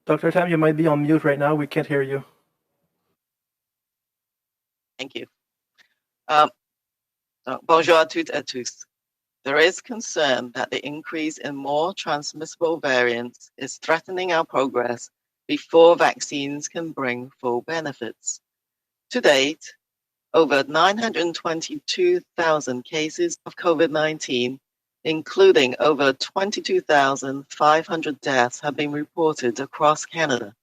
Dr. Tam, you might be on mute right now. We can't hear you. Thank you. Bonjour à toutes et à tous. There is concern that the increase in more transmissible variants is threatening our progress before vaccines can bring full benefits. To date, over 922,000 cases of COVID-19, including over 22,500 deaths, have been reported across Canada.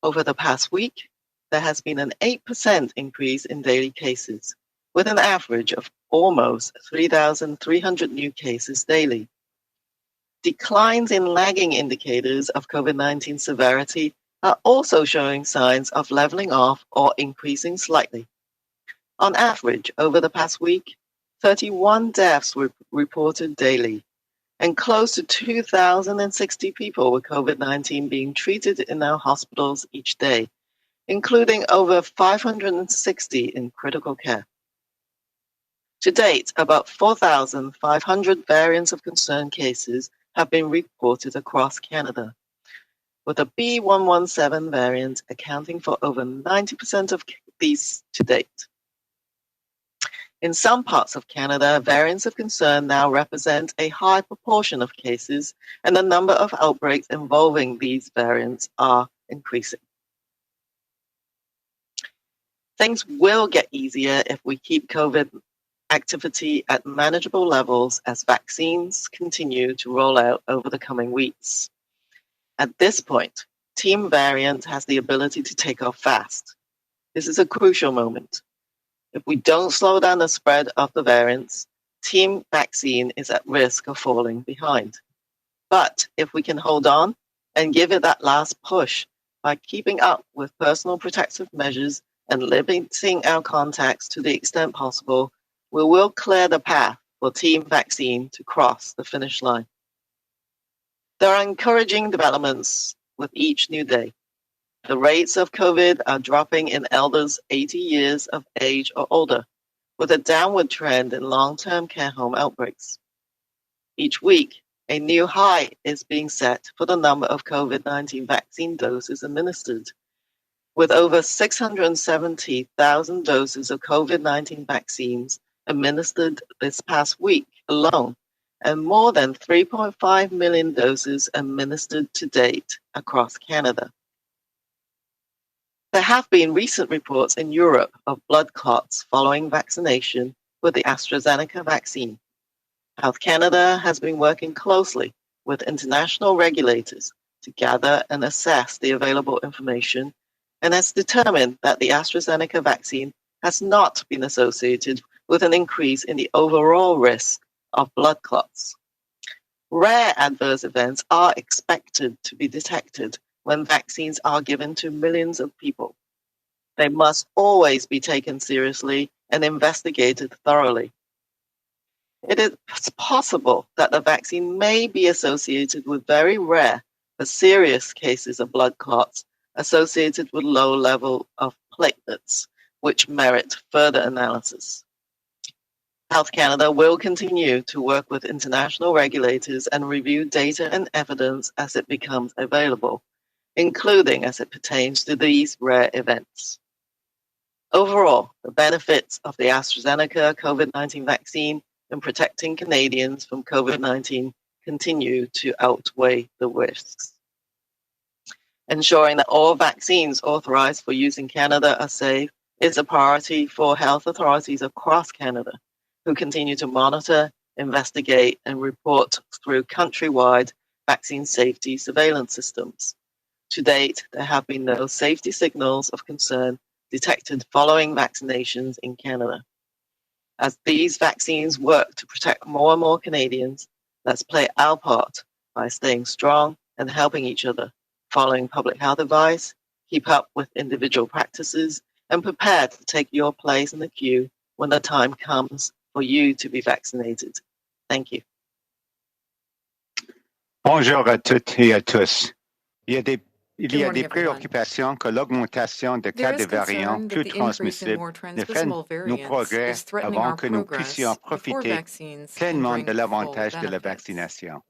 Over the past week, there has been an 8% increase in daily cases, with an average of almost 3,300 new cases daily. Declines in lagging indicators of COVID-19 severity are also showing signs of leveling off or increasing slightly. On average, over the past week, 31 deaths were reported daily, and close to 2,060 people with COVID-19 being treated in our hospitals each day, including over 560 in critical care. To date, about 4,500 variants of concern cases have been reported across Canada, with the B117 variant accounting for over 90% of these to date. In some parts of Canada, variants of concern now represent a high proportion of cases, and the number of outbreaks involving these variants are increasing. Things will get easier if we keep COVID activity at manageable levels as vaccines continue to roll out over the coming weeks. At this point, Team Variant has the ability to take off fast. This is a crucial moment. If we don't slow down the spread of the variants, Team Vaccine is at risk of falling behind. But if we can hold on and give it that last push by keeping up with personal protective measures and limiting our contacts to the extent possible, we will clear the path for Team Vaccine to cross the finish line. There are encouraging developments with each new day. The rates of COVID are dropping in elders 80 years of age or older, with a downward trend in long-term care home outbreaks. Each week, a new high is being set for the number of COVID-19 vaccine doses administered, with over 670,000 doses of COVID-19 vaccines administered this past week alone, and more than 3.5 million doses administered to date across Canada. There have been recent reports in Europe of blood clots following vaccination with the AstraZeneca vaccine. Health Canada has been working closely with international regulators to gather and assess the available information, and has determined that the AstraZeneca vaccine has not been associated with an increase in the overall risk of blood clots. Rare adverse events are expected to be detected when vaccines are given to millions of people. They must always be taken seriously and investigated thoroughly. It is possible that the vaccine may be associated with very rare but serious cases of blood clots associated with low level of platelets, which merit further analysis. Health Canada will continue to work with international regulators and review data and evidence as it becomes available, including as it pertains to these rare events. Overall, the benefits of the AstraZeneca COVID-19 vaccine in protecting Canadians from COVID-19 continue to outweigh the risks. Ensuring that all vaccines authorized for use in Canada are safe is a priority for health authorities across Canada, who continue to monitor, investigate, and report through countrywide vaccine safety surveillance systems. To date, there have been no safety signals of concern detected following vaccinations in Canada. As these vaccines work to protect more and more Canadians, let's play our part by staying strong and helping each other, following public health advice, keep up with individual practices, and prepare to take your place in the queue when the time comes for you to be vaccinated. Thank you. Bonjour à toutes et à tous. Il y a des préoccupations que l'augmentation des cas de variants plus transmissibles ne freine nos progrès avant que nous puissions profiter pleinement de l'avantage de la vaccination.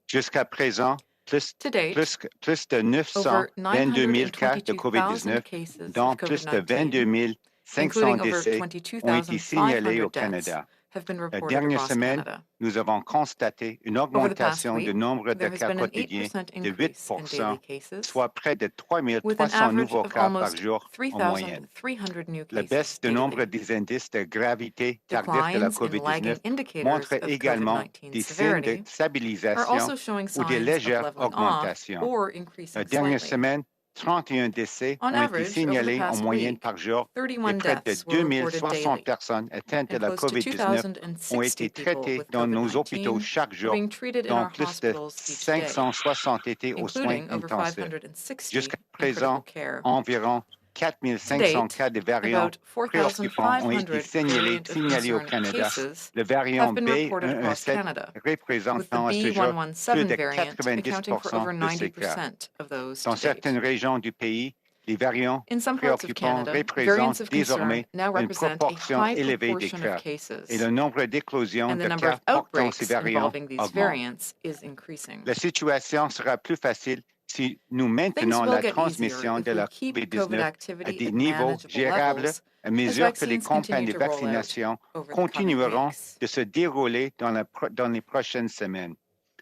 Jusqu'à présent, plus To date, plus de over 922 000 cas de 922,000 COVID-19, cases dont of plus de COVID-19, 22 500 including over décès, ont été signalés 22,500 au deaths, Canada. have been La reported dernière across semaine, Canada. nous avons constaté une Over the past augmentation du week, nombre de there has cas been an quotidiens 8% de increase in daily 8%, cases, soit près de with an 3 300 average nouveaux of cas par almost jour en moyenne. 3,300 new La cases baisse du nombre daily. des indices de gravité tardive de la Declines in lagging COVID-19 indicators montre of également COVID-19 des signes de severity are stabilisation also showing ou de signs of légères leveling off augmentations. or La increasing dernière slightly. semaine, 31 décès On ont été average, over the signalés en past moyenne week, par jour et 31 près de deaths were reported 2060 daily, personnes atteintes de and la close to COVID-19 ont 2,060 été people traitées with dans nos hôpitaux COVID-19 chaque are jour, being treated in dont our plus de hospitals each day, 560 étaient aux soins including over intensifs. 560 Jusqu'à in critical présent, care. environ To 4500 date, cas de variants about préoccupants ont été 4,500 variant of signalés au concern Canada. cases Le variant have been reported across B117 Canada, with the représentant à ce jour plus B117 de variant accounting for over 90% de ces cas. 90% of those Dans to date. certaines régions du pays, les variants In some parts of préoccupants Canada, représentent variants of désormais concern now une represent a proportion high élevée des proportion of cas et cases, le nombre d'éclosions and the de number cas of portant ces outbreaks variants involving these augmente. variants is increasing. La situation sera plus facile si nous Things maintenons will la get easier transmission if de we la keep COVID COVID-19 à activity des at niveaux manageable gérables levels à as mesure que les vaccines continue campagnes de to roll out vaccination over the coming continueront weeks. de se dérouler dans les prochaines semaines.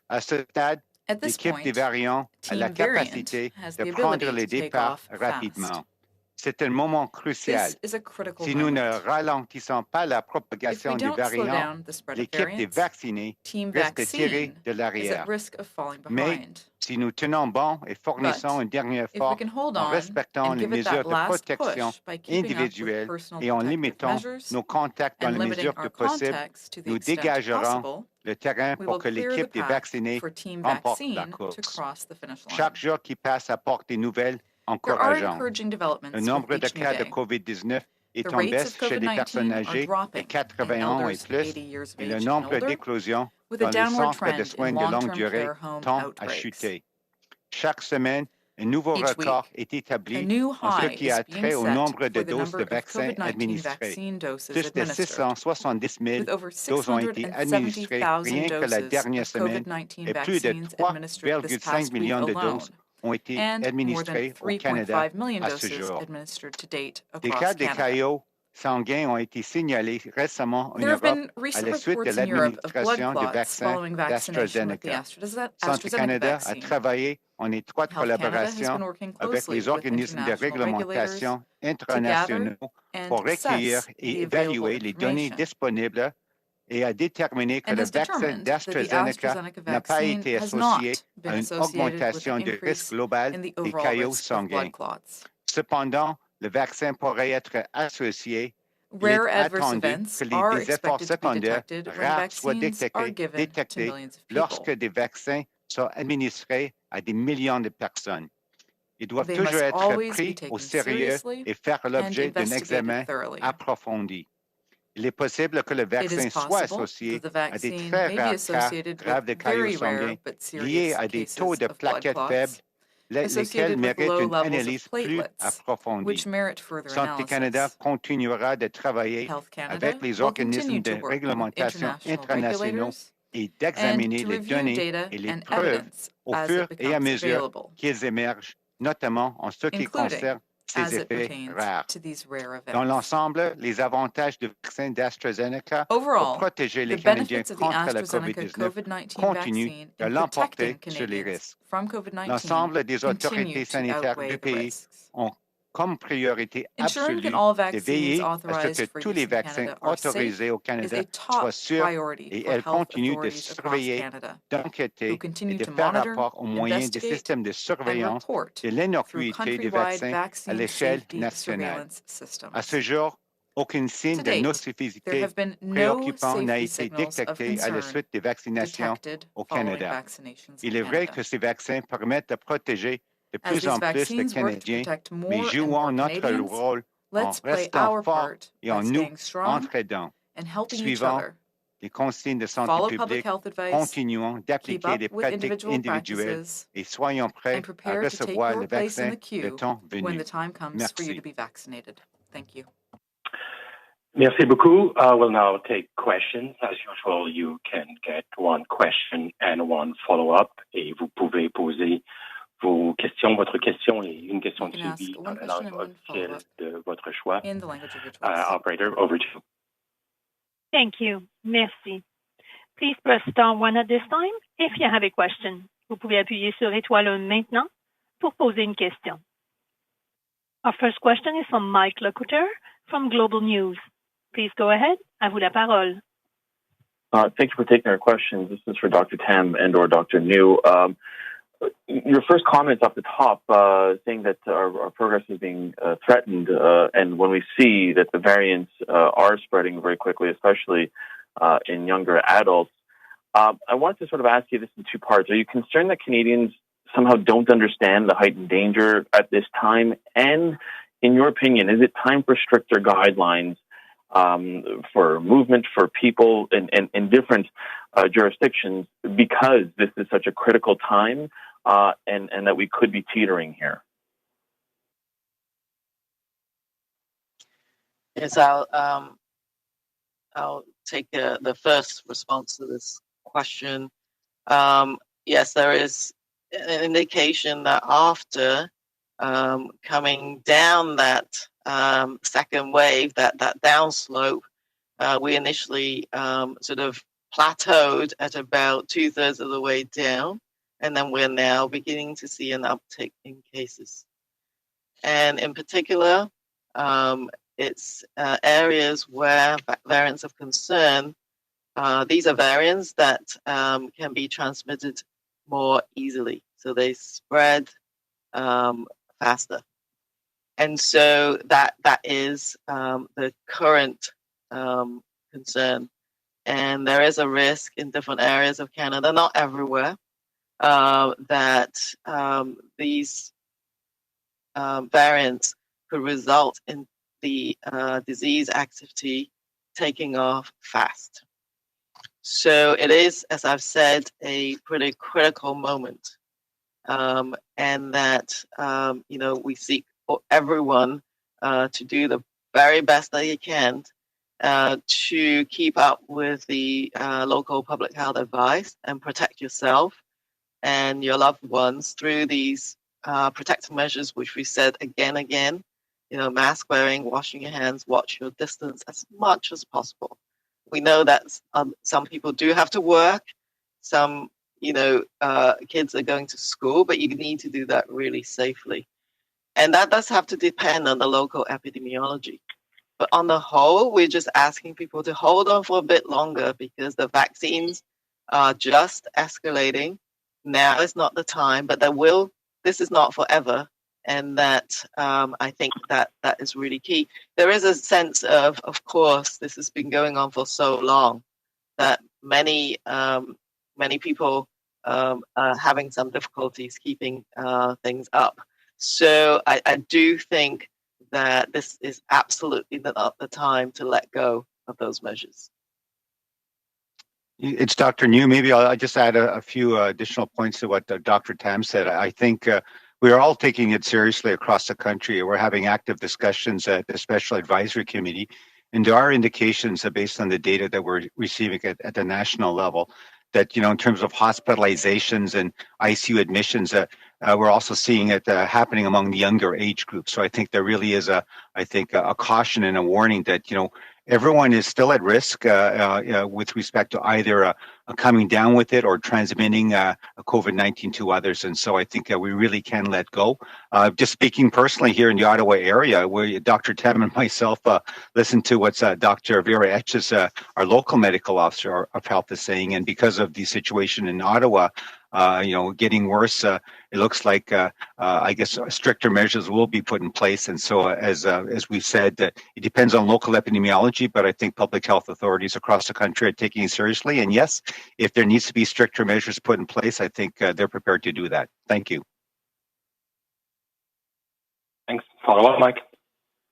À ce stade, At this l'équipe des point, variants a la Team Variant capacité has de the prendre ability les to take départs off fast. rapidement. C'est un moment crucial. This is a critical Si nous ne moment. ralentissons pas la If we propagation des don't slow variants, down the spread of l'équipe des variants, vaccinés Team risque de tirer Vaccine de is l'arrière. at risk of falling Mais behind. si nous tenons bon et fournissons But un dernier if we effort can hold en on respectant and les give it mesures that de last protection push by keeping up with individuelles personal et en protective limitant measures nos contacts dans and les limiting mesures our que possible, contacts to the nous extent dégagerons possible, le terrain we pour will que clear the l'équipe des path vaccinés for Team remporte la Vaccine to course. cross the finish line. Chaque jour qui passe apporte des nouvelles There are encourageantes. encouraging Le developments nombre with de each new cas de day. COVID-19 The est en rates of baisse chez les personnes COVID-19 are âgées de dropping in 80 ans et elders plus 80 years of et le age and nombre older, d'éclosions with a dans les downward centres de trend soins in de longue long-term durée care home tend à outbreaks. chuter. Chaque semaine, un nouveau Each record week, est a établi new en ce high qui is a being trait au set nombre de for the doses number de of vaccins COVID-19 administrées. vaccine doses Plus de administered, 670 000 with over doses ont été administrées 670,000 rien que la doses dernière of semaine COVID-19 et plus de vaccines administered this 3,5 past week millions de alone, doses ont été and more than administrées au Canada 3.5 million à ce doses jour. administered to date Des across cas de Canada. caillots sanguins ont été signalés récemment en There have Europe been à recent la suite de reports in Europe of blood l'administration du clots vaccin following vaccination with the d'AstraZeneca. Santé AstraZeneca Canada a vaccine. travaillé en étroite Health Canada has collaboration been working avec closely les with organismes de international regulators réglementation to gather internationaux and pour recueillir assess et the available évaluer les données information, disponibles et a déterminé que and le has vaccin determined that the d'AstraZeneca AstraZeneca n'a pas vaccine été has associé not been à une associated with an augmentation du risque increase global in the des overall caillots risk of sanguins. blood clots. Cependant, le vaccin pourrait être associé. Il est Rare adverse attendu events que are des efforts expected to be secondaires detected when rares soient vaccines are given to détectés millions of lorsque people. des vaccins sont administrés à des millions de personnes. Ils doivent They toujours must être always be pris au taken sérieux seriously et faire and l'objet d'un investigated examen thoroughly. approfondi. Il est possible que le It is vaccin soit possible associé that the à des vaccine très may be rares cas associated with graves de caillots very rare sanguins but liés serious à des taux cases de of blood plaquettes faibles, clots lesquels associated with méritent low une levels analyse of plus platelets, approfondie. which merit further Santé Canada analysis. continuera de travailler Health Canada avec les will continue organismes to de work with réglementation international internationaux regulators et and d'examiner to les review données data et les and preuves evidence au as fur it et à becomes mesure available, qu'ils émergent, notamment en ce qui including concerne ces as it effets pertains rares. to these rare Dans events. l'ensemble, les avantages du vaccin d'AstraZeneca pour Overall, protéger the les Canadiens benefits of the contre la AstraZeneca COVID-19 COVID-19 continuent vaccine de in l'emporter protecting sur les Canadians risques. from COVID-19 L'ensemble des continue autorités to sanitaires outweigh du the pays risks. ont comme priorité Ensuring that absolue all de vaccines veiller à ce authorized que for tous use les in vaccins Canada are autorisés safe au is Canada a top soient sûrs priority et for elles health continuent de authorities across surveiller, Canada, d'enquêter who et continue de to faire monitor, rapport aux moyens des investigate, systèmes de and surveillance report de through l'innocuité du countrywide vaccin à vaccine l'échelle safety nationale. surveillance À ce systems. jour, aucun signe To de date, there nocivité have been no préoccupant n'a safety été signals of détecté à la concern suite des vaccinations detected au following Canada. vaccinations in Il est vrai Canada. que ces vaccins permettent de protéger de As plus these en plus de vaccines work to Canadiens, protect mais more and jouons more notre Canadians, rôle en let's play restant our forts part et en by nous staying strong entraidant. and helping each Suivant other, les consignes de santé follow public publique, health advice, continuons keep d'appliquer up des with pratiques individual individuelles practices, et soyons prêts and à prepare to take recevoir your le place in vaccin the le queue temps when venu. the time comes for you to Merci. be vaccinated. Thank you. Merci beaucoup. We'll now take questions. As usual, you can get one question and one follow-up, et vous pouvez poser vos questions, votre question et une question de suivi dans la langue officielle de votre choix. In the language of your choice. Operator, over to you. Thank you. Merci. Please press star 1 at this time if you have a question. Vous pouvez appuyer sur étoile 1 maintenant pour poser une question. Our first question is from Mike Lecouteur from Global News. Please go ahead. À vous la parole. Thank you for taking our questions. This is for Dr. Tam and or Dr. New. Your first comments off the top saying that our progress is being threatened, and when we see that the variants are spreading very quickly, especially in younger adults, I want to sort of ask you this in two parts. Are you concerned that Canadians somehow don't understand the heightened danger at this time? And in your opinion, is it time for stricter guidelines for movement for people in different jurisdictions, because this is such a critical time and that we could be teetering here? Yes, I'll take the first response to this question. Yes, there is an indication that after coming down that second wave, that downslope, we initially sort of plateaued at about 2/3 of the way down, and then we're now beginning to see an uptick in cases. And in particular, it's areas where variants of concern, these are variants that can be transmitted more easily, so they spread faster. And so that is the current concern. And there is a risk in different areas of Canada, not everywhere, that these variants could result in the disease activity taking off fast. So it is, as I've said, a pretty critical moment. And that, we seek for everyone to do the very best that you can to keep up with the local public health advice and protect yourself and your loved ones through these protective measures, which we said again, mask wearing, washing your hands, watch your distance as much as possible. We know that some people do have to work, some kids are going to school, but you need to do that really safely. And that does have to depend on the local epidemiology. But on the whole, we're just asking people to hold on for a bit longer because the vaccines are just escalating. Now is not the time, but this is not forever. And that I think that is really key. There is a sense of course, this has been going on for so long that many people are having some difficulties keeping things up. So I do think that this is absolutely not the time to let go of those measures. It's Dr. New. Maybe I'll just add a few additional points to what Dr. Tam said. I think we are all taking it seriously across the country. We're having active discussions at the Special Advisory Committee, and there are indications based on the data that we're receiving at the national level that, in terms of hospitalizations and ICU admissions, we're also seeing it happening among the younger age groups. So I think there really is a caution and a warning that, everyone is still at risk with respect to either coming down with it or transmitting COVID-19 to others. And so I think we really can let go. Just speaking personally here in the Ottawa area, where Dr. Tam and myself listened to what Dr. Vera Etches, our local medical officer of health, is saying. And because of the situation in Ottawa, getting worse, it looks like, I guess, stricter measures will be put in place. And so, as we've said, it depends on local epidemiology, but I think public health authorities across the country are taking it seriously. And yes, if there needs to be stricter measures put in place, I think they're prepared to do that. Thank you. Thanks. Follow up, Mike?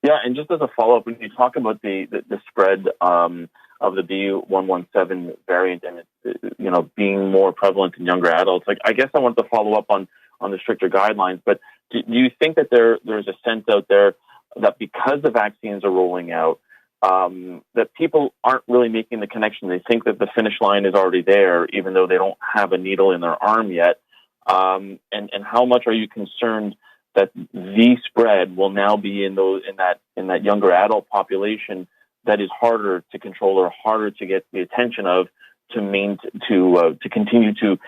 Yeah, and just as a follow-up, when you talk about the spread of the B117 variant and it, being more prevalent in younger adults, I guess I want to follow up on the stricter guidelines. But do you think that there's a sense out there that because the vaccines are rolling out, that people aren't really making the connection. They think that the finish line is already there, even though they don't have a needle in their arm yet. And how much are you concerned that the spread will now be in that younger adult population that is harder to control or harder to get the attention of to continue to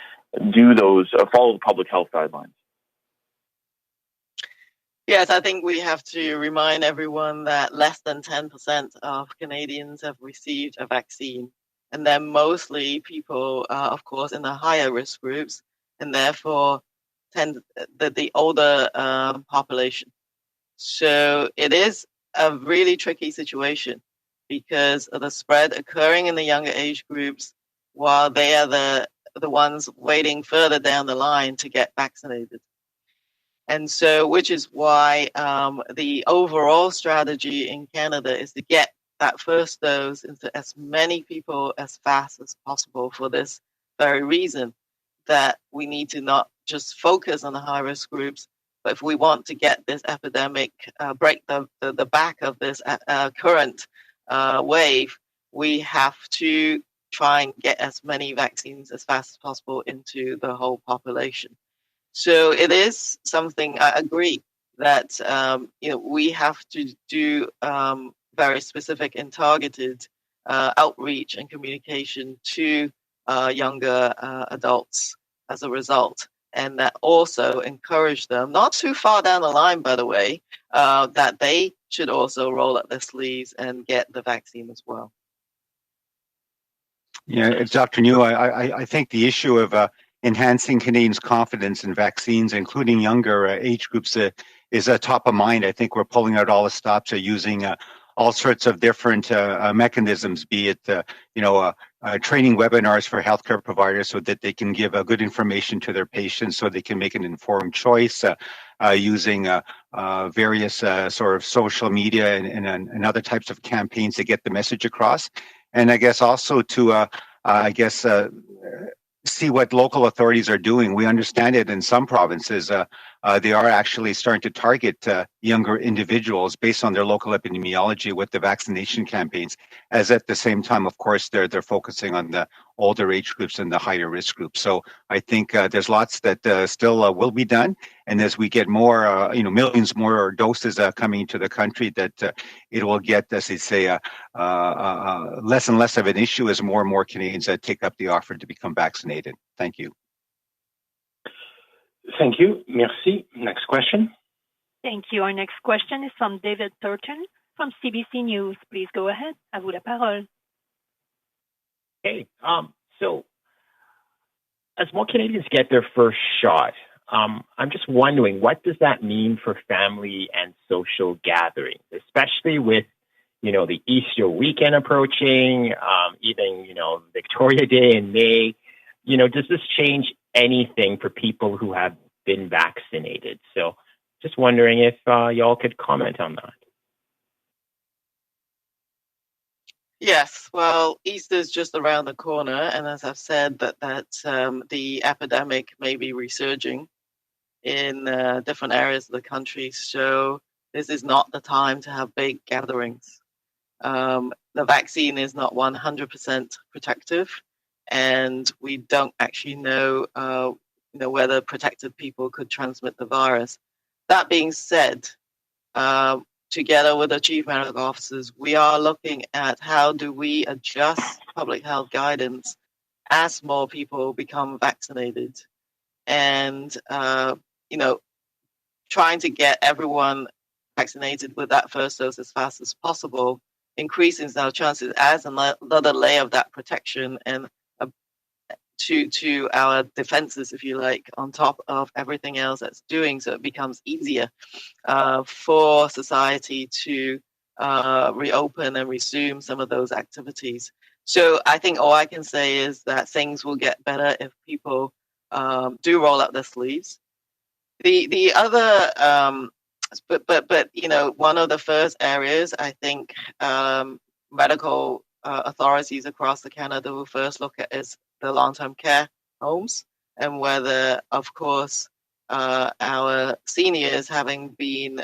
do those follow the public health guidelines? Yes, I think we have to remind everyone that less than 10% of Canadians have received a vaccine. And they're mostly people, of course, in the higher risk groups, and therefore the older population. So it is a really tricky situation because of the spread occurring in the younger age groups while they are the ones waiting further down the line to get vaccinated. And so, which is why the overall strategy in Canada is to get that first dose into as many people as fast as possible for this very reason, that we need to not just focus on the high-risk groups, but if we want to get this epidemic, break the back of this current wave, we have to try and get as many vaccines as fast as possible into the whole population. So it is something I agree that we have to do very specific and targeted outreach and communication to younger adults as a result, and that also encourage them, not too far down the line, by the way, that they should also roll up their sleeves and get the vaccine as well. Yeah, it's Dr. New. I think the issue of enhancing Canadians' confidence in vaccines, including younger age groups, is top of mind. I think we're pulling out all the stops, using all sorts of different mechanisms, be it training webinars for healthcare providers so that they can give good information to their patients so they can make an informed choice, using various sort of social media and other types of campaigns to get the message across. And I guess also to see what local authorities are doing. We understand it in some provinces. They are actually starting to target younger individuals based on their local epidemiology with the vaccination campaigns, as at the same time, of course, they're focusing on the older age groups and the higher risk groups. So I think there's lots that still will be done. And as we get more, millions more doses coming into the country, that it will get, as they say, less and less of an issue as more and more Canadians take up the offer to become vaccinated. Thank you. Thank you. Merci. Next question. Thank you. Our next question is from David Thornton from CBC News. Please go ahead. À vous la parole. Hey, so as more Canadians get their first shot, I'm just wondering, what does that mean for family and social gatherings, especially with, the Easter weekend approaching, even, Victoria Day in May? Does this change anything for people who have been vaccinated? So just wondering if y'all could comment on that. Yes, well, Easter is just around the corner, and as I've said, that the epidemic may be resurging in different areas of the country. So this is not the time to have big gatherings. The vaccine is not 100% protective, and we don't actually know, whether protected people could transmit the virus. That being said, together with the chief medical officers, we are looking at how do we adjust public health guidance as more people become vaccinated, and trying to get everyone vaccinated with that first dose as fast as possible increases our chances as another layer of that protection and to our defenses, if you like, on top of everything else that's doing, so it becomes easier for society to reopen and resume some of those activities. So I think all I can say is that things will get better if people do roll up their sleeves. The other, but one of the first areas I think medical authorities across Canada will first look at is the long-term care homes, and whether, of course, our seniors, having been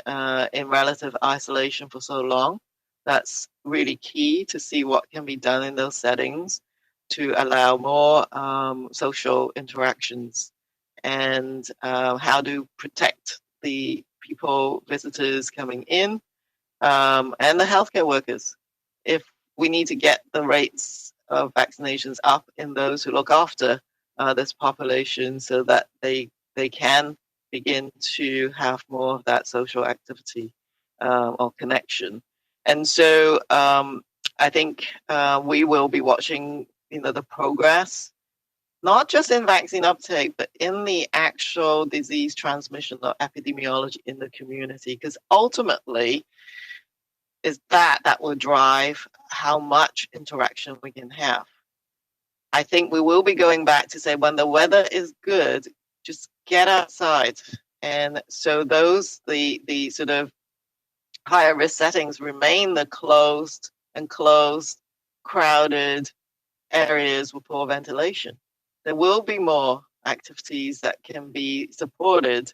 in relative isolation for so long, That's really key to see what can be done in those settings to allow more social interactions and how to protect the people, visitors coming in, and the healthcare workers. If we need to get the rates of vaccinations up in those who look after this population so that they can begin to have more of that social activity or connection. And so I think we will be watching, the progress, not just in vaccine uptake, but in the actual disease transmission or epidemiology in the community, because ultimately is that will drive how much interaction we can have. I think we will be going back to say when the weather is good, just get outside. And so those, the sort of higher risk settings remain the closed, crowded areas with poor ventilation. There will be more activities that can be supported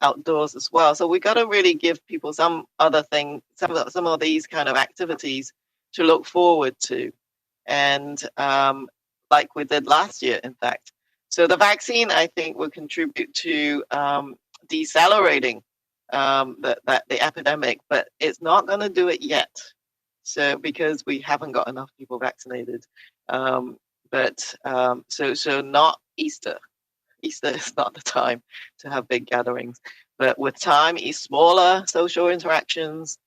outdoors as well. So we got to really give people some other thing, some of these kind of activities to look forward to. And like we did last year, in fact. So the vaccine, I think, will contribute to decelerating the epidemic, but it's not going to do it yet. So because we haven't got enough people vaccinated. So not Easter. Easter is not the time to have big gatherings. But with time, smaller social interactions,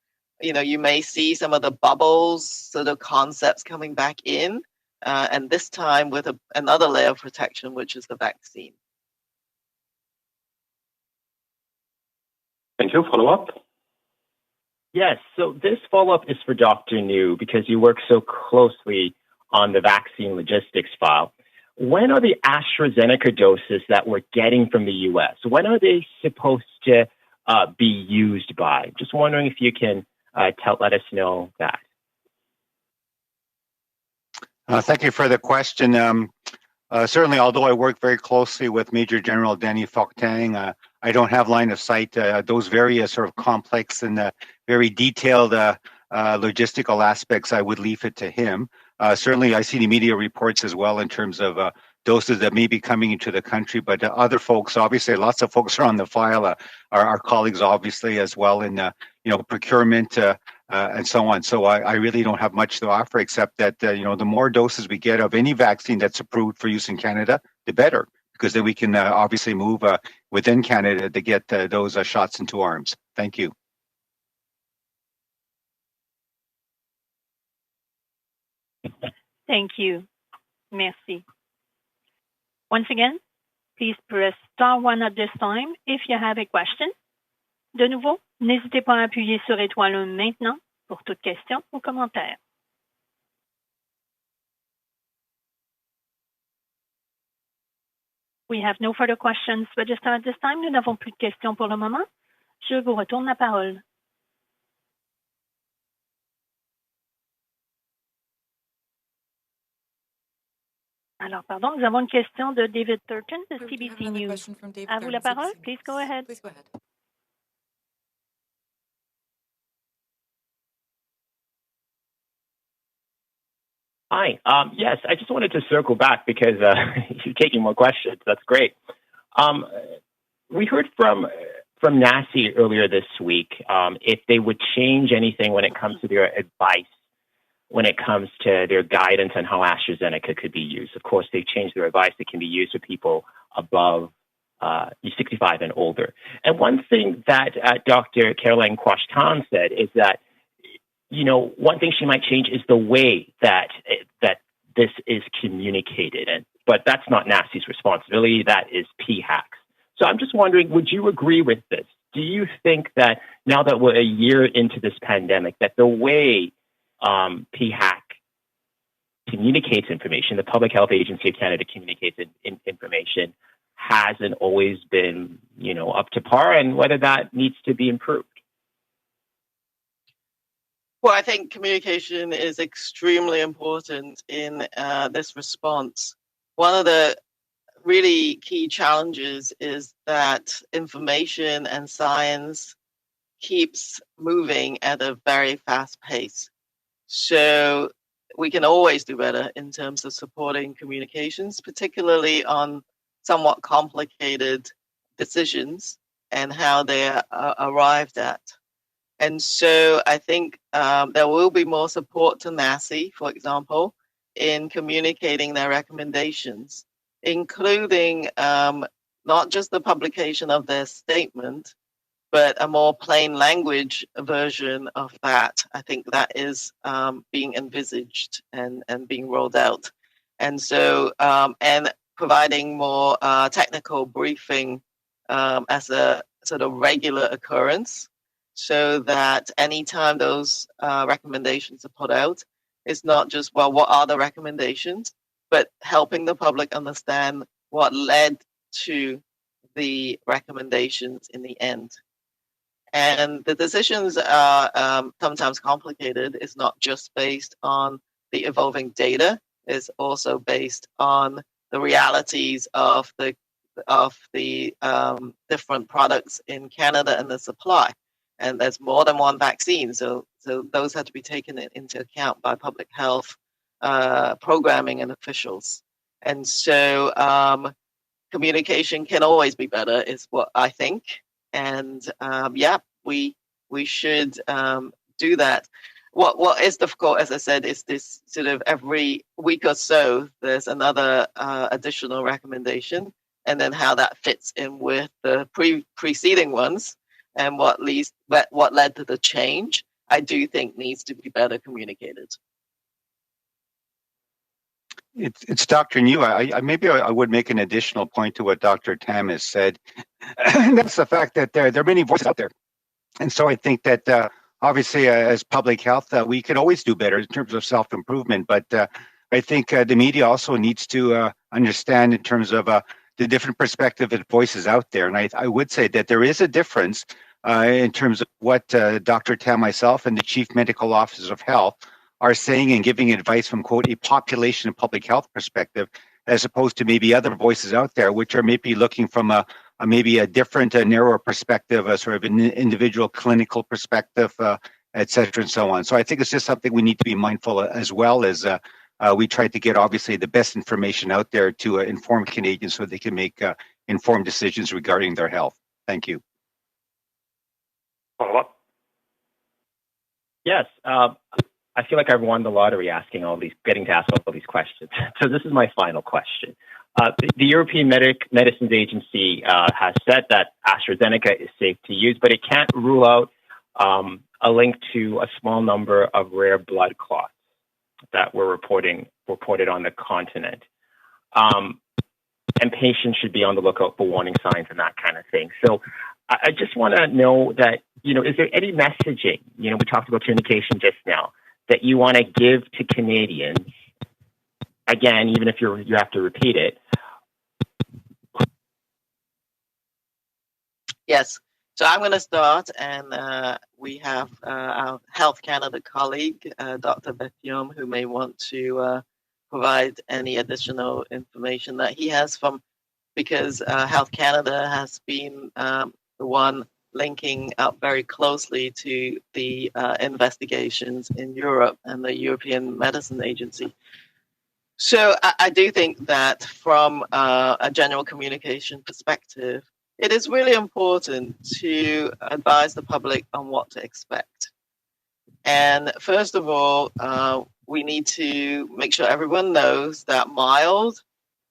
you may see some of the bubbles, sort of concepts coming back in. And this time with another layer of protection, which is the vaccine. Thank you. Follow up? Yes. So this follow-up is for Dr. New because you work so closely on the vaccine logistics file. When are the AstraZeneca doses that we're getting from the U.S., when are they supposed to be used by? Just wondering if you can let us know that. Thank you for the question. Certainly, although I work very closely with Major General Denny Fok-Tang, I don't have line of sight. Those various sort of complex and very detailed logistical aspects, I would leave it to him. Certainly, I see the media reports as well in terms of doses that may be coming into the country, but other folks, obviously, lots of folks are on the file. Our colleagues, obviously, as well in procurement and so on. So I really don't have much to offer except that the more doses we get of any vaccine that's approved for use in Canada, the better, because then we can obviously move within Canada to get those shots into arms. Thank you. Thank you. Merci. Once again, please press star 1 at this time if you have a question. De nouveau, n'hésitez pas à appuyer sur étoile 1 maintenant pour toute question ou commentaire. We have no further questions registered at this time. Nous n'avons plus de questions pour le moment. Je vous retourne la parole. Alors, pardon, nous avons une question de David Turton de CBC News. À vous la parole. Please go ahead. Please go ahead. Hi. Yes, I just wanted to circle back because you're taking more questions. That's great. We heard from NACI earlier this week if they would change anything when it comes to their advice, when it comes to their guidance on how AstraZeneca could be used. Of course, they've changed their advice. It can be used for people above 65 and older. And one thing that Dr. Caroline Quashtan said is that, one thing she might change is the way that this is communicated. But that's not NACI's responsibility. That is PHAC's. So I'm just wondering, would you agree with this? Do you think that now that we're a year into this pandemic, that the way PHAC communicates information, the Public Health Agency of Canada communicates information, hasn't always been, up to par, and whether that needs to be improved? Well, I think communication is extremely important in this response. One of the really key challenges is that information and science keeps moving at a very fast pace. So we can always do better in terms of supporting communications, particularly on somewhat complicated decisions and how they are arrived at. And so I think there will be more support to NACI, for example, in communicating their recommendations, including not just the publication of their statement, but a more plain language version of that. I think that is being envisaged and being rolled out. And so, and providing more technical briefing as a sort of regular occurrence, so that anytime those recommendations are put out, it's not just, well, what are the recommendations, but helping the public understand what led to the recommendations in the end. And the decisions are sometimes complicated. It's not just based on the evolving data. It's also based on the realities of the different products in Canada and the supply. And there's more than one vaccine, so those have to be taken into account by public health programming and officials. And so communication can always be better, is what I think. And we should do that. What is difficult, as I said, is this sort of every week or so there's another additional recommendation, and then how that fits in with the preceding ones, and what led to the change, I do think needs to be better communicated. It's Dr. New. Maybe I would make an additional point to what Dr. Tam has said. And that's the fact that there are many voices out there. And so I think that obviously as public health, we could always do better in terms of self-improvement. But I think the media also needs to understand in terms of the different perspective and voices out there. And I would say that there is a difference in terms of what Dr. Tam, myself, and the Chief Medical Officer of Health are saying and giving advice from, quote, a population and public health perspective, as opposed to maybe other voices out there, which are maybe looking from maybe a different, narrower perspective, a sort of an individual clinical perspective, et cetera, and so on. So I think it's just something we need to be mindful of, as well as we try to get, obviously, the best information out there to inform Canadians so they can make informed decisions regarding their health. Thank you. Follow up? Yes. I feel like I've won the lottery getting to ask all these questions. So this is my final question. The European Medicines Agency has said that AstraZeneca is safe to use, but it can't rule out a link to a small number of rare blood clots that were reported on the continent. And patients should be on the lookout for warning signs and that kind of thing. So I just want to know that, is there any messaging, we talked about communication just now, that you want to give to Canadians, again, even if you have to repeat it? Yes. So I'm going to start, and we have our Health Canada colleague, Dr. Vaccination, who may want to provide any additional information that he has because Health Canada has been the one linking up very closely to the investigations in Europe and the European Medicine Agency. So I do think that from a general communication perspective, it is really important to advise the public on what to expect. And first of all, we need to make sure everyone knows that mild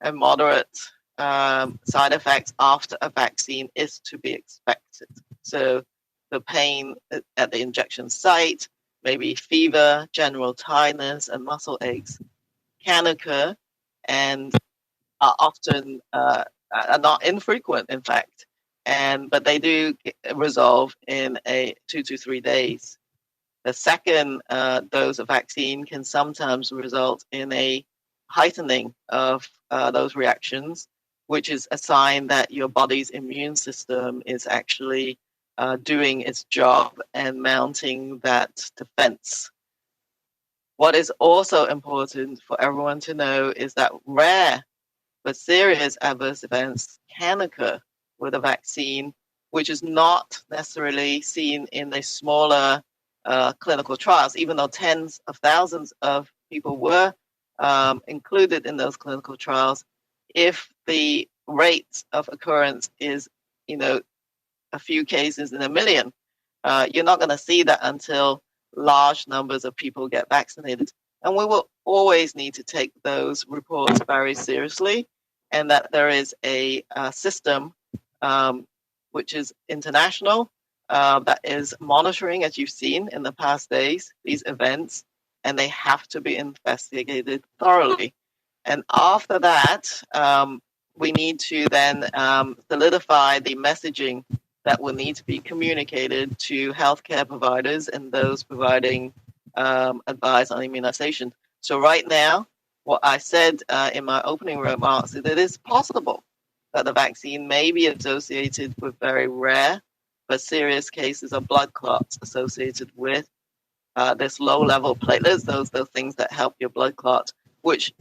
and moderate side effects after a vaccine is to be expected. So the pain at the injection site, maybe fever, general tiredness, and muscle aches can occur and are often are not infrequent, in fact, but they do resolve in 2 to 3 days. The second dose of vaccine can sometimes result in a heightening of those reactions, which is a sign that your body's immune system is actually doing its job and mounting that defense. What is also important for everyone to know is that rare but serious adverse events can occur with a vaccine which is not necessarily seen in the smaller clinical trials, even though tens of thousands of people were included in those clinical trials. If the rate of occurrence is, a few cases in a million, you're not going to see that until large numbers of people get vaccinated. And we will always need to take those reports very seriously, and that there is a system which is international that is monitoring, as you've seen in the past days, these events, and they have to be investigated thoroughly. And after that, we need to then solidify the messaging that will need to be communicated to healthcare providers and those providing advice on immunization. So right now, what I said in my opening remarks is that it is possible that the vaccine may be associated with very rare but serious cases of blood clots associated with this low-level platelets, those things that help your blood clot, which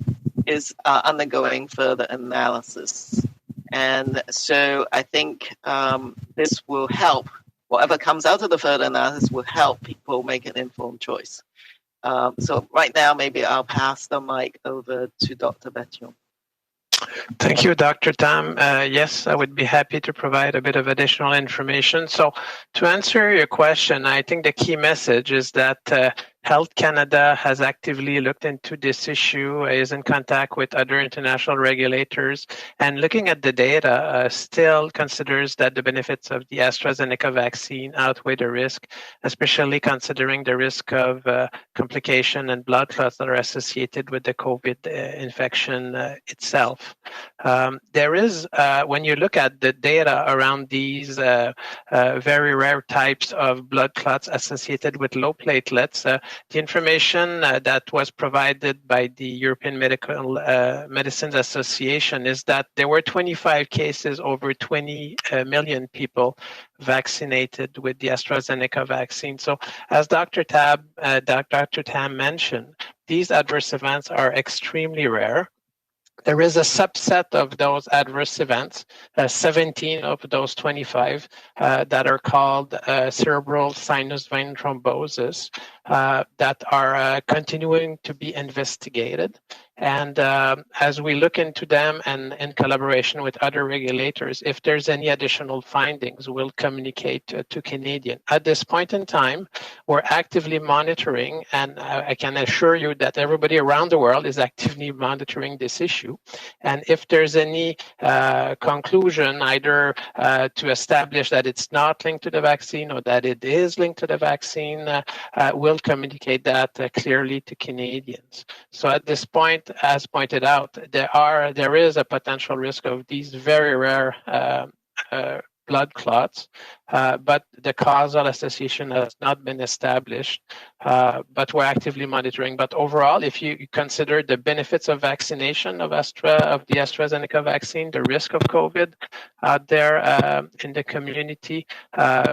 is undergoing further analysis. And so I think this will help. Whatever comes out of the further analysis will help people make an informed choice. So right now, maybe I'll pass the mic over to Dr. Bertillon. Thank you, Dr. Tam. Yes, I would be happy to provide a bit of additional information. So to answer your question, I think the key message is that Health Canada has actively looked into this issue, is in contact with other international regulators, and looking at the data, still considers that the benefits of the AstraZeneca vaccine outweigh the risk, especially considering the risk of complication and blood clots that are associated with the COVID infection itself. There is, when you look at the data around these very rare types of blood clots associated with low platelets, the information that was provided by the European Medicines Association is that there were 25 cases over 20 million people vaccinated with the AstraZeneca vaccine. So as Dr. Tam mentioned, these adverse events are extremely rare. There is a subset of those adverse events, 17 of those 25, that are called cerebral sinus vein thrombosis, that are continuing to be investigated. And as we look into them and in collaboration with other regulators, if there's any additional findings, we'll communicate to Canadian. At this point in time, we're actively monitoring, and I can assure you that everybody around the world is actively monitoring this issue. And if there's any conclusion, either to establish that it's not linked to the vaccine or that it is linked to the vaccine, we'll communicate that clearly to Canadians. So at this point, as pointed out, there is a potential risk of these very rare blood clots, but the causal association has not been established, but we're actively monitoring. But overall, if you consider the benefits of vaccination of the AstraZeneca vaccine, the risk of COVID out there in the community,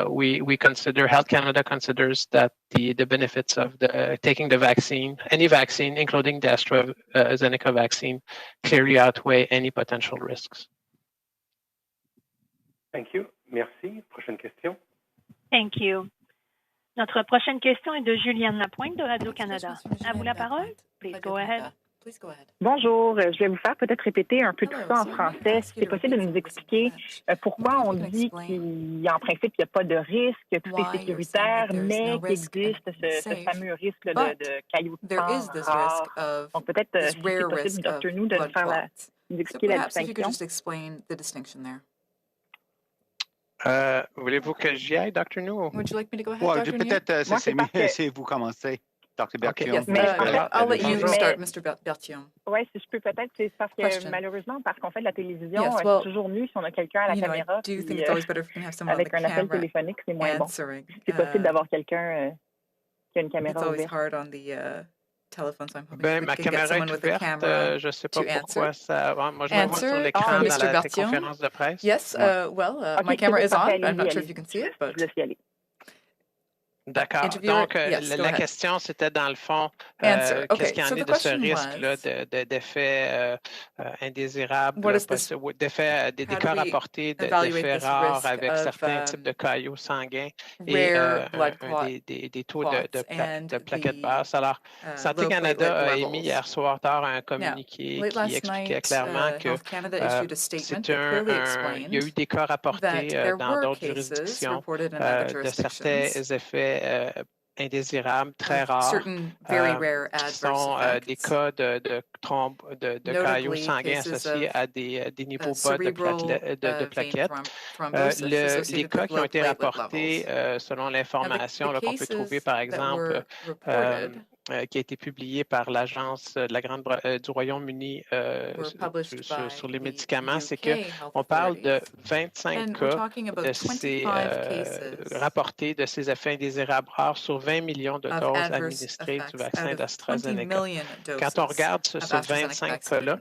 we consider, Health Canada considers that the benefits of taking the vaccine, any vaccine, including the AstraZeneca vaccine, clearly outweigh any potential risks. Thank you. Merci. Prochaine question. Thank you. Notre prochaine question est de Juliane Lapointe de Radio-Canada. À vous la parole. Please go ahead. Bonjour, je vais vous faire peut-être répéter un peu tout ça en français. Si c'est possible de nous expliquer pourquoi on dit qu'en principe, il n'y a pas de risque, que tout est sécuritaire, mais qu'il existe ce fameux risque de cailloux de sang rare. Donc peut-être, si c'est possible, Dr. New, de nous expliquer la distinction. Voulez-vous que j'y aille, Dr. New? Would you like me to go ahead, Dr. New? Peut-être, c'est mieux si vous commencez, Dr. Bertillon. Okay, yes, I'll let you start, Mr. Bertillon. Oui, si je peux peut-être, c'est parce que malheureusement, parce qu'on fait de la télévision, c'est toujours mieux si on a quelqu'un à la caméra, puis, avec un appel téléphonique, c'est moins bon. C'est possible d'avoir quelqu'un qui a une caméra ouverte. Telephone, so I'm hoping ben, ma caméra est ouverte, je ne sais pas pourquoi ça... Moi, je me vois sur l'écran dans la conférence de presse. Yes, well, my camera is on. I'm not sure if you can see it, but... D'accord. Donc, la question, c'était dans le fond, qu'est-ce qu'il y en est de ce risque-là d'effets indésirables, d'effets, des cas rapportés d'effets rares avec certains types de caillots sanguins et des taux de plaquettes basses. Alors, Santé Canada a émis hier soir tard un communiqué qui expliquait clairement que il y a eu des cas rapportés dans d'autres juridictions de certains effets indésirables très rares, qui sont des cas de caillots sanguins associés à des niveaux bas de plaquettes. Les cas qui ont été rapportés, selon l'information qu'on peut trouver, par exemple, qui a été publié par l'Agence de du Royaume-Uni sur les médicaments, c'est qu'on parle de 25 cas rapportés de ces effets indésirables rares sur 20 millions de doses administrées du vaccin d'AstraZeneca. Quand on regarde ces 25 cas-là,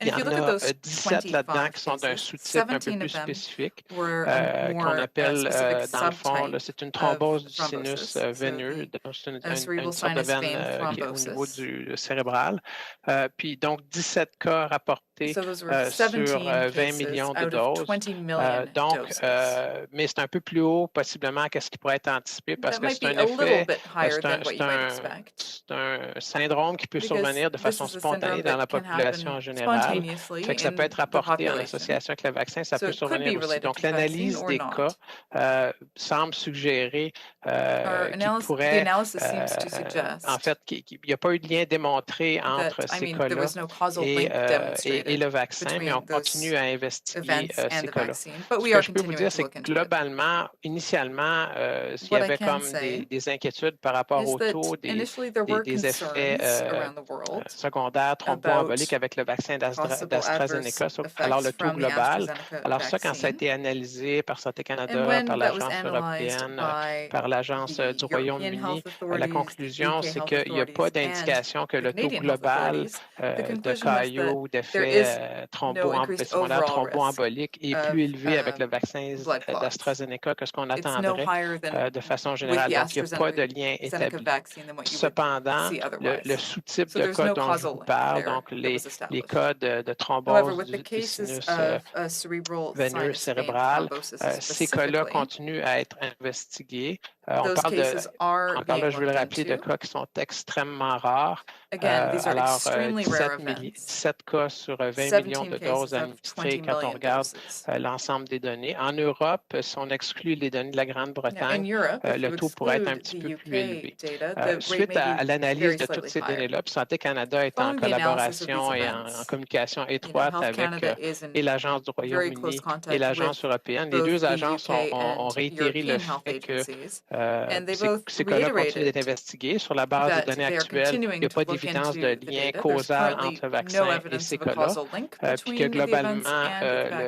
il y en a 17 là-dedans qui sont d'un sous-type un peu plus spécifique, qu'on appelle, dans le fond, c'est une thrombose du sinus veineux, c'est une sorte de veine qui est au niveau du cérébral. Puis donc, 17 cas rapportés sur 20 millions de doses. Donc, mais c'est un peu plus haut, possiblement, qu'est-ce qui pourrait être anticipé, parce que c'est un effet, c'est un syndrome qui peut survenir de façon spontanée dans la population en général. Fait que ça peut être rapporté en association avec le vaccin, ça peut survenir aussi. Donc, l'analyse des cas semble suggérer qu'il pourrait, en fait, qu'il n'y a pas eu de lien démontré entre ces cas-là et le vaccin, mais on continue à investiguer ces cas-là. Ce que je peux vous dire, c'est que globalement, initialement, il y avait comme des inquiétudes par rapport au taux des effets secondaires thromboemboliques avec le vaccin d'AstraZeneca, alors le taux global. Alors ça, quand ça a été analysé par Santé Canada, par l'Agence européenne, par l'Agence du Royaume-Uni, la conclusion, c'est qu'il n'y a pas d'indication que le taux global de caillots ou d'effets thromboemboliques est plus élevé avec le vaccin d'AstraZeneca que ce qu'on attendrait de façon générale. Donc, il n'y a pas de lien établi. Cependant, le sous-type de cas dont je vous parle, donc les cas de thrombose du sinus veineux cérébral, ces cas-là continuent à être investigués. On parle là, je veux le rappeler, de cas qui sont extrêmement rares. Alors, 17 cas sur 20 millions de doses administrées quand on regarde l'ensemble des données. En Europe, si on exclut les données de la Grande-Bretagne, le taux pourrait être un petit peu plus élevé. Suite à l'analyse de toutes ces données-là, puis Santé Canada est en collaboration et en communication étroite avec et l'Agence du Royaume-Uni et l'Agence européenne. Les deux agences ont réitéré le fait que ces cas-là continuent d'être investigués. Sur la base des données actuelles, il n'y a pas d'évidence de lien causal entre le vaccin et ces cas-là, puis que globalement,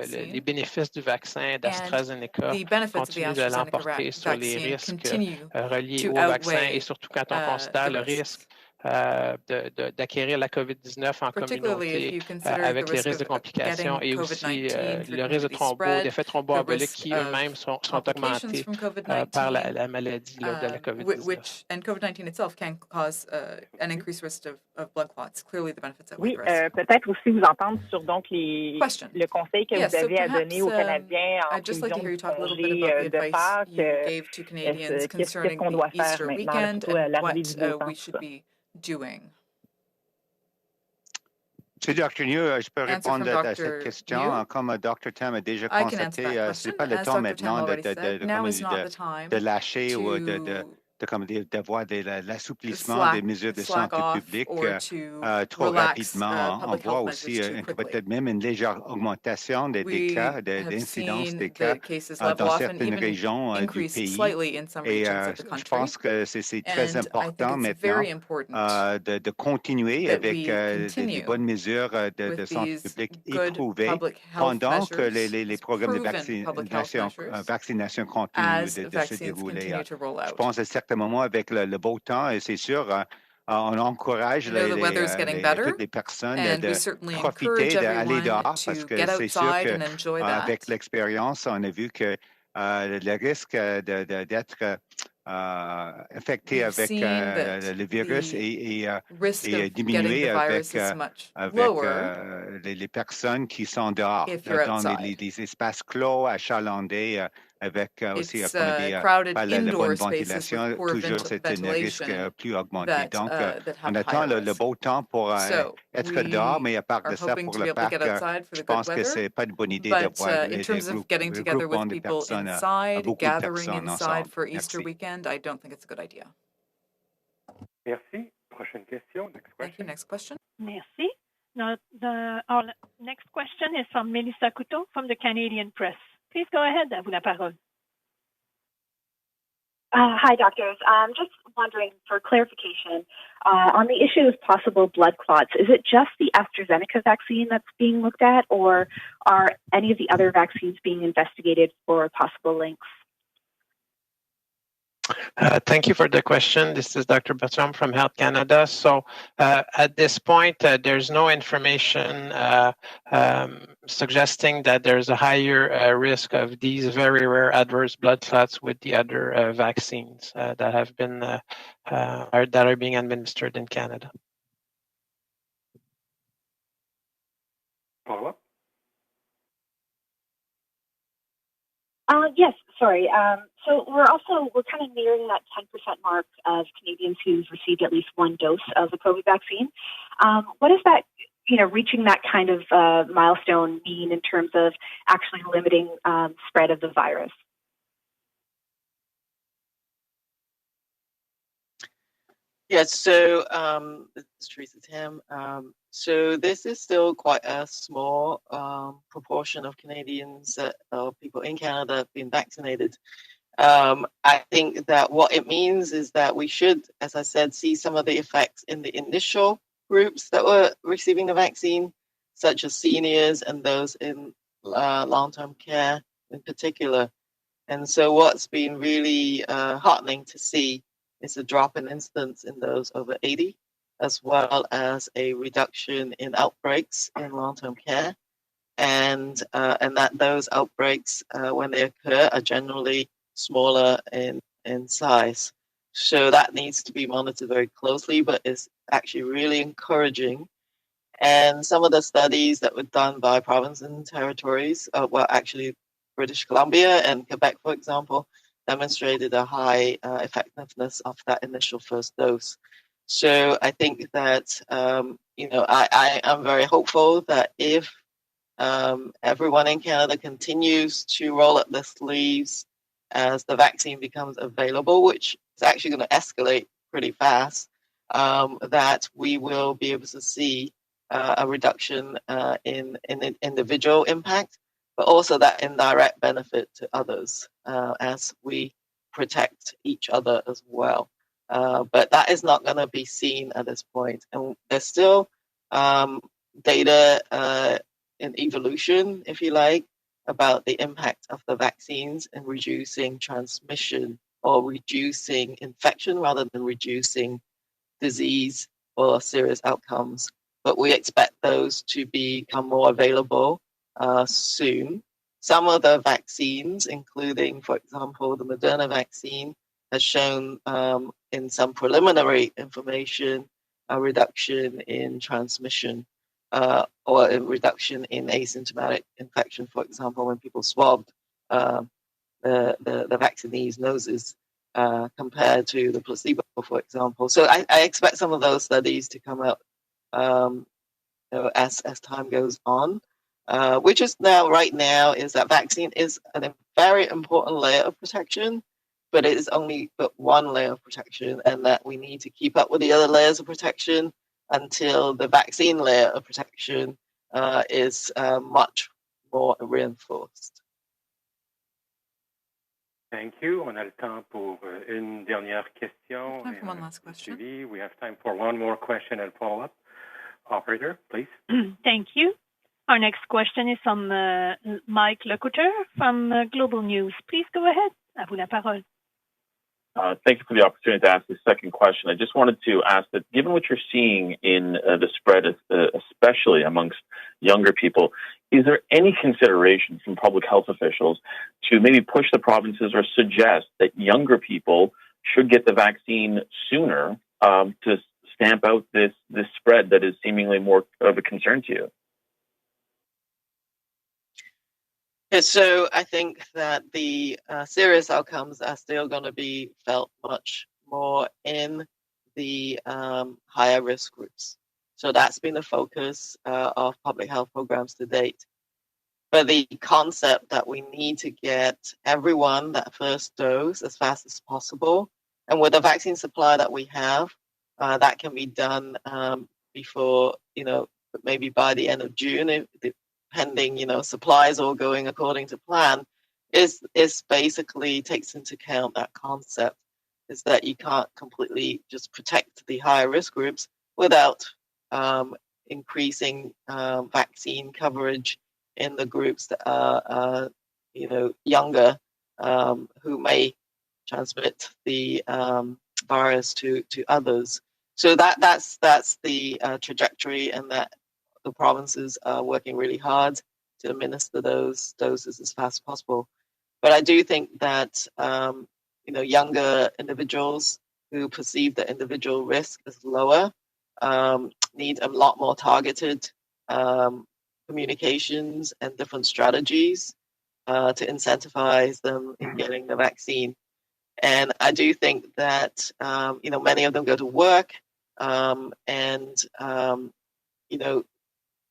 les bénéfices du vaccin d'AstraZeneca continuent de l'emporter sur les risques reliés au vaccin et surtout quand on considère le risque d'acquérir la COVID-19 en communauté avec les risques de complications et aussi le risque de d'effets thromboemboliques qui eux-mêmes sont augmentés par la maladie de la COVID-19. And COVID-19 itself can cause an increased risk of blood clots. Clearly, the benefits outweigh the risks. Oui, peut-être aussi vous entendre sur donc le conseil que vous avez à donner aux Canadiens en prévision du congé de Pâques. Qu'est-ce qu'on doit faire maintenant, surtout à l'arrivée du beau temps? Doing. Monsieur Dr. New, je peux répondre à cette question. Comme Dr. Tam a déjà constaté, ce n'est pas le temps maintenant de lâcher ou d'avoir l'assouplissement des mesures de santé publique trop rapidement. On voit aussi peut-être même une légère augmentation des cas, d'incidence des cas dans certaines régions du pays. Et je pense que c'est très important maintenant de continuer avec des bonnes mesures de santé publique éprouvées pendant que les programmes de vaccination continuent de se dérouler. Je pense à certains moments avec le beau temps, et c'est sûr, on encourage toutes les personnes de profiter d'aller dehors parce que c'est sûr qu'avec l'expérience, on a vu que le risque d'être infectés avec le virus et diminuer avec les personnes qui sont dehors, dans les espaces clos, achalandés, avec aussi pas la bonne ventilation, toujours c'est un risque plus augmenté. Donc, on attend le beau temps pour être dehors, mais à part de ça, pour le parc, je pense que c'est pas une bonne idée d'avoir les regroupements de personnes, beaucoup de personnes ensemble. Easter weekend, I don't think it's a good idea. Merci. Prochaine question. Next question. Thank you. Next question. Merci. Our next question is from Melissa Couteau from the Canadian Press. Please go ahead. À vous la parole. Hi, doctors. I'm just wondering for clarification on the issue of possible blood clots. Is it just the AstraZeneca vaccine that's being looked at, or are any of the other vaccines being investigated for possible links? Thank you for the question. This is Dr. Bertram from Health Canada. So at this point, there's no information suggesting that there's a higher risk of these very rare adverse blood clots with the other vaccines that have been that are being administered in Canada. Follow-up? Yes, sorry. So we're kind of nearing that 10% mark of Canadians who've received at least one dose of the COVID vaccine. What does that, reaching that kind of milestone mean in terms of actually limiting spread of the virus? Yes, so this is Theresa Tam. So this is still quite a small proportion of Canadians or people in Canada have been vaccinated. I think that what it means is that we should, as I said, see some of the effects in the initial groups that were receiving the vaccine, such as seniors and those in long-term care in particular. And so what's been really heartening to see is a drop in incidence in those over 80, as well as a reduction in outbreaks in long-term care, and that those outbreaks, when they occur, are generally smaller in size. So that needs to be monitored very closely, but it's actually really encouraging. And some of the studies that were done by provinces and territories, actually British Columbia and Quebec, for example, demonstrated a high effectiveness of that initial first dose. So I think that, I am very hopeful that if everyone in Canada continues to roll up their sleeves as the vaccine becomes available, which is actually going to escalate pretty fast, that we will be able to see a reduction in individual impact, but also that indirect benefit to others as we protect each other as well. But that is not going to be seen at this point. And there's still data in evolution, if you like, about the impact of the vaccines in reducing transmission or reducing infection rather than reducing disease or serious outcomes. But we expect those to become more available soon. Some of the vaccines, including, for example, the Moderna vaccine, has shown in some preliminary information a reduction in transmission or a reduction in asymptomatic infection, for example, when people swabbed the vaccinees' noses compared to the placebo, for example. So I expect some of those studies to come out as time goes on. Which is right now is that vaccine is a very important layer of protection, but it is only but one layer of protection, and that we need to keep up with the other layers of protection until the vaccine layer of protection is much more reinforced. Thank you. On a le temps pour une dernière question. Time for one last question. We have time for one more question and follow-up. Operator, please. Thank you. Our next question is from Mike Lecouteur from Global News. Please go ahead. À vous la parole. Thank you for the opportunity to ask the second question. I just wanted to ask that, given what you're seeing in the spread, especially amongst younger people, is there any consideration from public health officials to maybe push the provinces or suggest that younger people should get the vaccine sooner to stamp out this spread that is seemingly more of a concern to you? Yeah, so I think that the serious outcomes are still going to be felt much more in the higher risk groups. So that's been the focus of public health programs to date. But the concept that we need to get everyone that first dose as fast as possible, and with the vaccine supply that we have, that can be done before, maybe by the end of June, pending, supplies all going according to plan, is basically takes into account that concept, is that you can't completely just protect the higher risk groups without increasing vaccine coverage in the groups that are, younger, who may transmit the virus to others. So that's the trajectory, and that the provinces are working really hard to administer those doses as fast as possible. But I do think that younger individuals who perceive the individual risk as lower need a lot more targeted communications and different strategies to incentivize them in getting the vaccine. And I do think that many of them go to work, and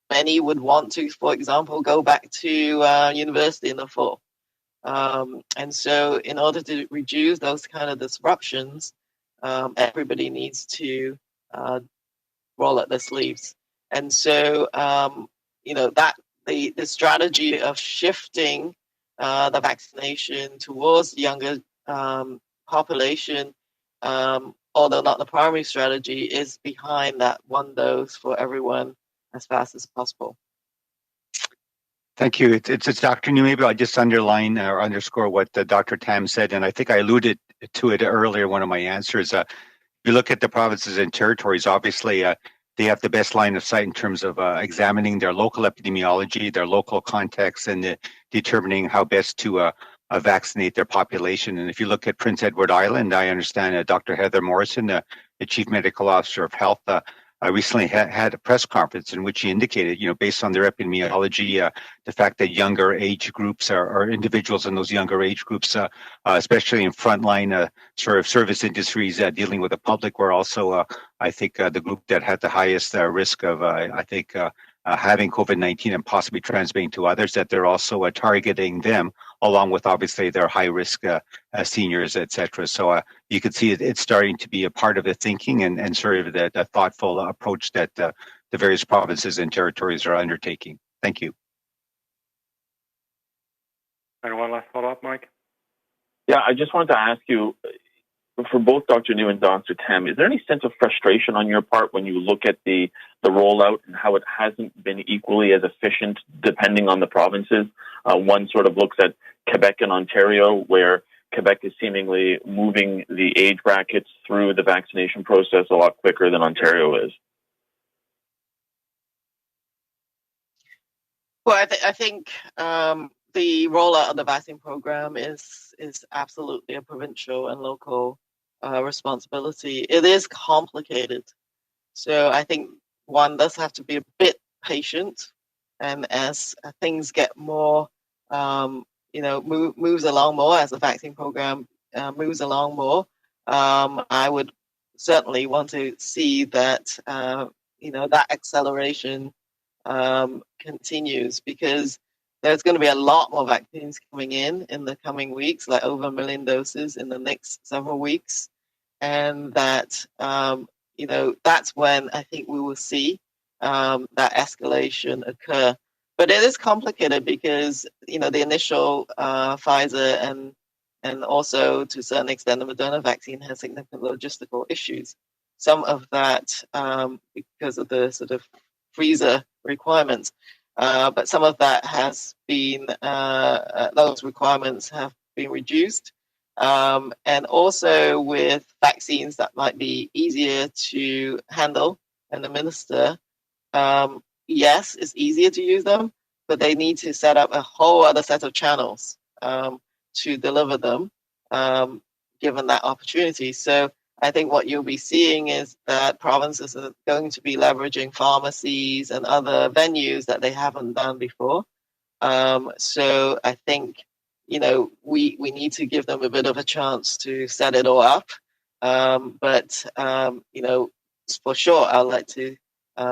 many would want to, for example, go back to university in the fall. And so in order to reduce those kind of disruptions, everybody needs to roll up their sleeves. And so, that the strategy of shifting the vaccination towards the younger population, although not the primary strategy, is behind that one dose for everyone as fast as possible. Thank you. It's Dr. New. Maybe I'll just underline or underscore what Dr. Tam said, and I think I alluded to it earlier, one of my answers. If you look at the provinces and territories, obviously they have the best line of sight in terms of examining their local epidemiology, their local context, and determining how best to vaccinate their population. And if you look at Prince Edward Island, I understand Dr. Heather Morrison, the Chief Medical Officer of Health, I recently had a press conference in which he indicated, based on their epidemiology, the fact that younger age groups or individuals in those younger age groups, especially in frontline sort of service industries dealing with the public, were also, I think, the group that had the highest risk of, having COVID-19 and possibly transmitting to others, that they're also targeting them, along with obviously their high-risk seniors, et cetera. So you can see it's starting to be a part of the thinking and sort of the thoughtful approach that the various provinces and territories are undertaking. Thank you. And one last follow-up, Mike? Yeah, I just wanted to ask you, for both Dr. New and Dr. Tam, is there any sense of frustration on your part when you look at the rollout and how it hasn't been equally as efficient depending on the provinces? One sort of looks at Quebec and Ontario, where Quebec is seemingly moving the age brackets through the vaccination process a lot quicker than Ontario is. Well, I think the rollout of the vaccine program is absolutely a provincial and local responsibility. It is complicated, so I think one does have to be a bit patient, and as things get more, moves along more, as the vaccine program moves along more, I would certainly want to see that that acceleration continues, because there's going to be a lot more vaccines coming in the coming weeks, like over 1 million doses in the next several weeks. And that, that's when I think we will see that escalation occur. But it is complicated because, the initial Pfizer and also to a certain extent the Moderna vaccine has significant logistical issues. Some of that because of the sort of freezer requirements. But some of that has been, those requirements have been reduced. And also with vaccines that might be easier to handle and administer, yes, it's easier to use them, but they need to set up a whole other set of channels to deliver them. given that opportunity. So I think what you'll be seeing is that provinces are going to be leveraging pharmacies and other venues that they haven't done before. So I think, we need to give them a bit of a chance to set it all up. But for sure, I'd like to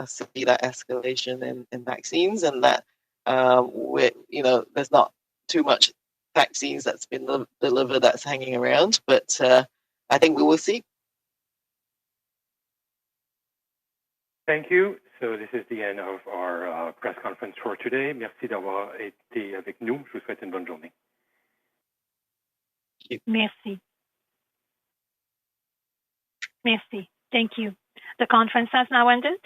see that escalation in vaccines, and that there's not too much vaccines that's been delivered that's hanging around. But I think we will see. Thank you. So this is the end of our press conference for today. Merci d'avoir été avec nous. Je vous souhaite une bonne journée. Merci. Merci. Thank you. The conference has now ended.